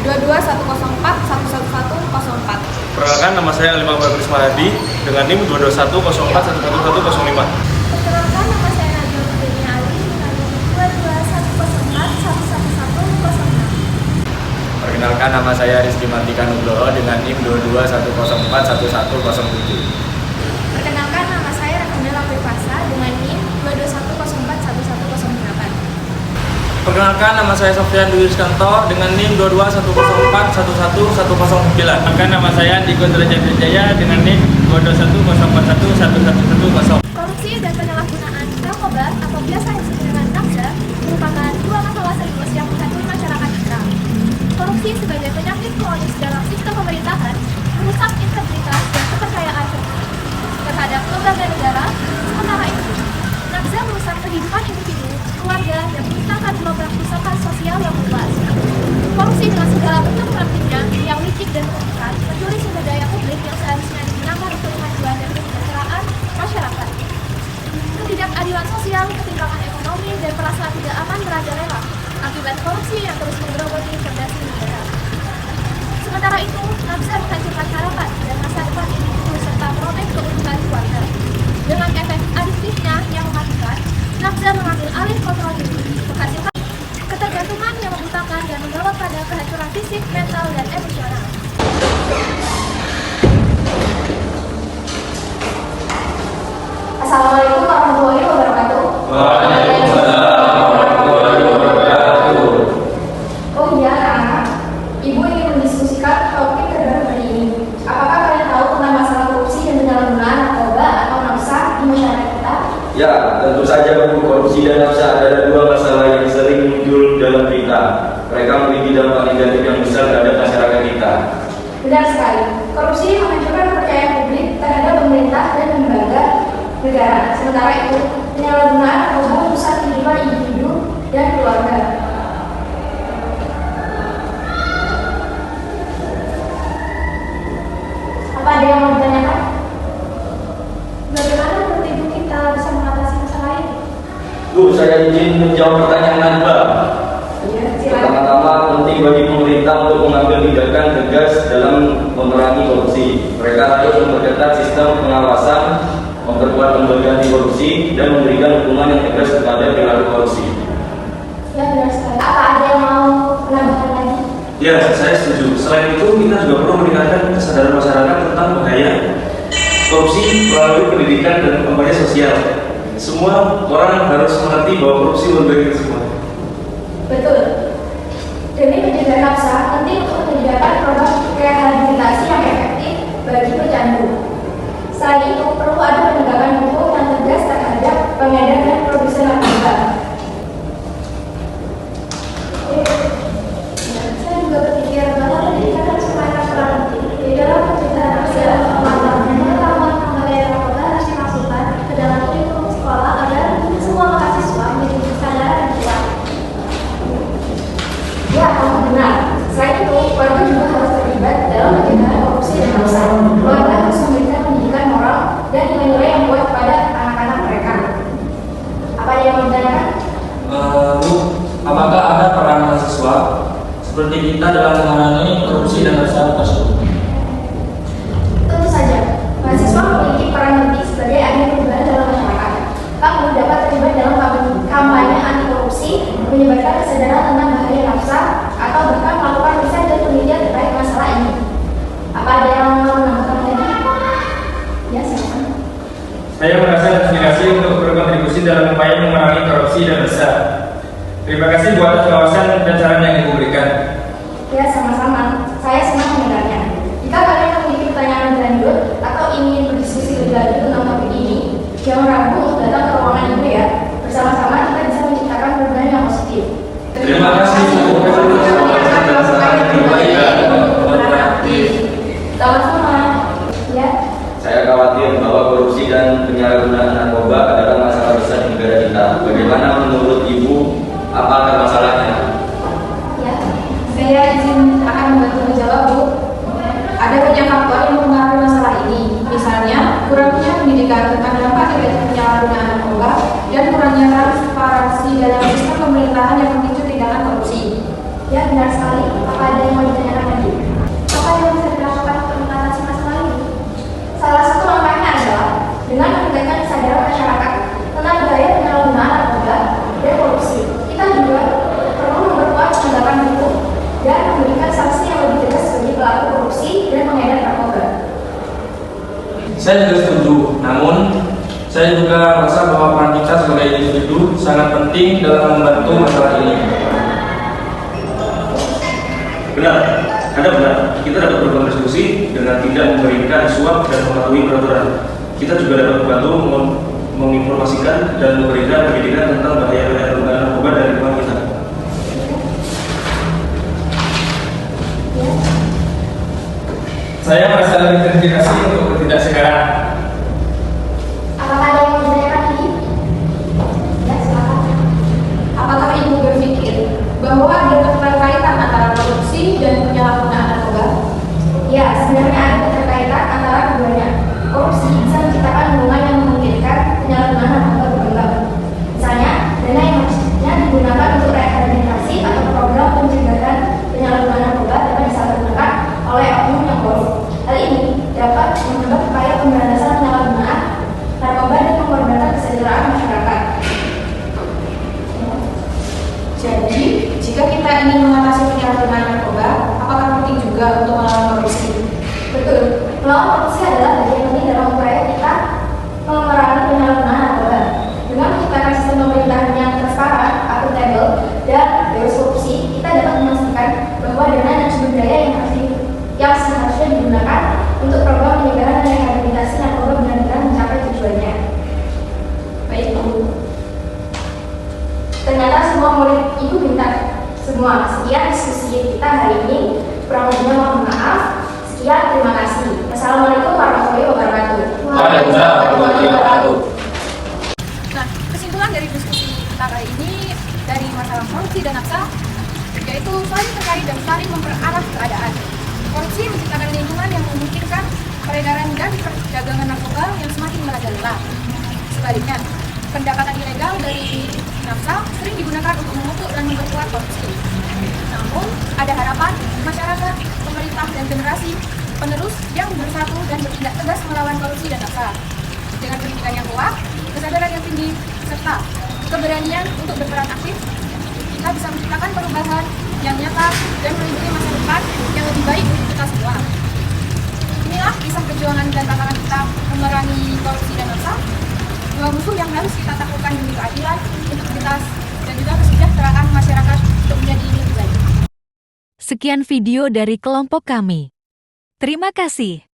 22104111104. Perkenalkan, nama saya Ali Muhammad Ismailadi dengan NIM 22104111105. Perkenalkan, nama saya Najwa Fitriani Ali dengan NIM 22104111106. Perkenalkan, nama saya Rizky Martika Nugroho dengan NIM 221041107. Perkenalkan, nama saya Rakandela Privasa dengan NIM 221041108. Perkenalkan, nama saya Sofyan Dwi Rizkanto dengan NIM 22104111109. Perkenalkan, nama saya Andiko Derajat Wijaya dengan NIM 22104111110. Korupsi dan penyalahgunaan narkoba atau biasa disebut dengan NABZA merupakan dua masalah serius yang menghantui masyarakat kita. Korupsi sebagai penyakit kronis dalam sistem pemerintahan merusak integritas dan kepercayaan terhadap lembaga negara. Sementara itu, NABZA merusak kehidupan individu, keluarga, dan menciptakan gelombang kerusakan sosial yang luas. Korupsi dengan segala bentuk praktiknya yang licik dan merugikan mencuri sumber daya publik yang seharusnya digunakan untuk kemajuan dan kesejahteraan masyarakat. Ketidakadilan sosial, ketimpangan ekonomi, dan perasaan tidak aman merajalela akibat korupsi yang terus menggerogoti fondasi negara. Sementara itu, NABZA menghancurkan harapan dan masa depan individu serta merobek keutuhan keluarga. Dengan efek adiktifnya yang mematikan, NABZA mengambil alih kontrol diri, menghasilkan ketergantungan yang membutakan dan membawa pada kehancuran fisik, mental, dan emosional. Assalamualaikum warahmatullahi wabarakatuh. Waalaikumsalam warahmatullahi wabarakatuh. Oh iya anak-anak, Ibu ingin mendiskusikan topik terbaru hari ini. Apakah kalian tahu tentang masalah korupsi dan penyalahgunaan narkoba atau NABZA di masyarakat kita? Ya, tentu saja Bu, korupsi dan NABZA adalah dua masalah yang sering muncul dalam berita. Mereka memiliki dampak negatif yang besar terhadap masyarakat kita. Benar sekali, korupsi menghancurkan kepercayaan publik terhadap pemerintah dan lembaga negara. Sementara itu, penyalahgunaan narkoba merusak kehidupan individu dan keluarga. Apa ada yang mau ditanyakan? Bagaimana menurut Ibu kita bisa mengatasi masalah ini? Bu, saya izin menjawab pertanyaan Anda. Iya, silakan. Pertama-tama, penting bagi pemerintah untuk mengambil tindakan tegas dalam memerangi korupsi. Mereka harus memperketat sistem pengawasan, memperkuat lembaga anti korupsi, dan memberikan hukuman yang tegas kepada pelaku korupsi. Ya, benar sekali. Apa ada yang mau menambahkan lagi? Ya, saya setuju. Selain itu, kita juga perlu meningkatkan kesadaran masyarakat tentang bahaya korupsi melalui pendidikan dan kampanye sosial. Semua orang harus mengerti bahwa korupsi merugikan semua. Betul. Demi mencegah NABZA, penting untuk menyediakan produk rehabilitasi yang efektif bagi pecandu. Selain itu, perlu ada penegakan hukum yang tegas terhadap pengedar dan produsen narkoba. Saya juga berpikir bahwa pendidikan harus memainkan peran penting di dalam pencegahan NABZA. Pengetahuan pengendalian narkoba harus dimasukkan ke dalam kurikulum sekolah agar semua mahasiswa memiliki kesadaran yang kuat. Ya, kamu benar. Selain itu, keluarga juga harus terlibat dalam pencegahan korupsi dan NABZA. Keluarga harus memberikan pendidikan moral dan nilai-nilai yang kuat kepada anak-anak mereka. Apa yang mau ditanyakan? Bu, apakah ada peran mahasiswa seperti kita dalam menangani korupsi dan NABZA tersebut? Tentu saja, mahasiswa memiliki peran penting sebagai agen perubahan dalam masyarakat. Kamu dapat terlibat dalam kampanye anti korupsi, menyebarkan kesadaran tentang bahaya NABZA, atau bahkan melakukan riset dan penelitian terkait masalah ini. Apa ada yang mau menambahkan lagi? Ya, silakan. Saya merasa terinspirasi untuk berkontribusi dalam upaya memerangi korupsi dan NABZA. Terima kasih buat atas wawasan dan saran yang Ibu berikan. Ya, sama-sama. Saya senang mendengarnya. Jika kalian memiliki pertanyaan lebih lanjut atau ingin berdiskusi lebih lanjut tentang topik ini, jangan ragu untuk datang ke ruangan Ibu ya. Bersama-sama kita bisa menciptakan perubahan yang positif. Terima kasih Bu. Sama-sama. Ya. Saya khawatir bahwa korupsi dan penyalahgunaan narkoba adalah masalah besar di negara kita. Bagaimana menurut Ibu? Apa masalahnya? Ya, saya izin akan membantu menjawab, Bu. Ada banyak faktor yang mempengaruhi masalah ini. Misalnya, kurangnya pendidikan tentang dampak negatif penyalahgunaan narkoba dan kurangnya transparansi dalam sistem pemerintahan yang memicu tindakan korupsi. Ya, benar sekali. Apa ada yang mau ditanyakan lagi? Apa yang bisa dilakukan untuk mengatasi masalah ini? Salah satu langkahnya adalah dengan meningkatkan kesadaran masyarakat tentang bahaya penyalahgunaan narkoba dan korupsi. Kita juga perlu memperkuat penegakan hukum dan memberikan sanksi yang lebih tegas bagi pelaku korupsi dan pengedar narkoba. Saya juga setuju, namun saya juga merasa bahwa peran kita sebagai individu sangat penting dalam membantu masalah ini. Benar, Anda benar. Kita dapat berdiskusi dengan tidak memberikan suap dan mematuhi peraturan. Kita juga dapat membantu menginformasikan dan memberikan pendidikan tentang bahaya penyalahgunaan narkoba dari lingkungan kita. Saya merasa lebih terinspirasi untuk bertindak sekarang. Apakah ada yang mau ditanyakan lagi? Ya, silakan. Apakah Ibu berpikir bahwa ada keterkaitan antara korupsi dan penyalahgunaan narkoba? Ya, sebenarnya ada keterkaitan antara keduanya. Korupsi bisa menciptakan hubungan yang memungkinkan penyalahgunaan narkoba berkembang. Misalnya, dana yang harusnya digunakan untuk rehabilitasi atau program pencegahan penyalahgunaan narkoba dapat disalahgunakan oleh oknum yang korup. Hal ini dapat menghambat upaya pemberantasan penyalahgunaan narkoba dan mengorbankan kesejahteraan masyarakat. Jadi, jika kita ingin mengatasi penyalahgunaan narkoba, apakah penting juga untuk melawan korupsi? Betul, melawan korupsi adalah bagian penting dalam upaya kita memerangi penyalahgunaan narkoba. Dengan menciptakan sistem pemerintahan yang transparan, akuntabel, dan bebas korupsi, kita dapat memastikan bahwa dana dan sumber daya yang seharusnya digunakan untuk program pencegahan dan rehabilitasi narkoba benar-benar mencapai tujuannya. Baik, Bu. Ternyata semua murid Ibu pintar. Semua. Sekian diskusi kita hari ini. Kurang lebihnya mohon maaf. Sekian, terima kasih. Assalamualaikum warahmatullahi wabarakatuh. Waalaikumsalam warahmatullahi wabarakatuh. Nah, kesimpulan dari diskusi kita kali ini dari masalah korupsi dan nafsa, yaitu saling terkait dan saling memperarah keadaan. Korupsi menciptakan lingkungan yang memungkinkan peredaran dan perdagangan narkoba yang semakin merajalela. Sebaliknya, pendapatan ilegal dari nafsa sering digunakan untuk memupuk dan memperkuat korupsi. Namun, ada harapan masyarakat, pemerintah, dan generasi penerus yang bersatu dan bertindak tegas melawan korupsi dan nafsa. Dengan pendidikan yang kuat, kesadaran yang tinggi, serta keberanian untuk berperan aktif, kita bisa menciptakan perubahan yang nyata dan melindungi masa depan yang lebih baik untuk kita semua. Inilah kisah perjuangan dan tantangan kita memerangi korupsi dan nafsa, dua musuh yang harus kita taklukkan demi keadilan, integritas, dan juga kesejahteraan masyarakat untuk menjadi lebih baik. Sekian video dari kelompok kami. Terima kasih.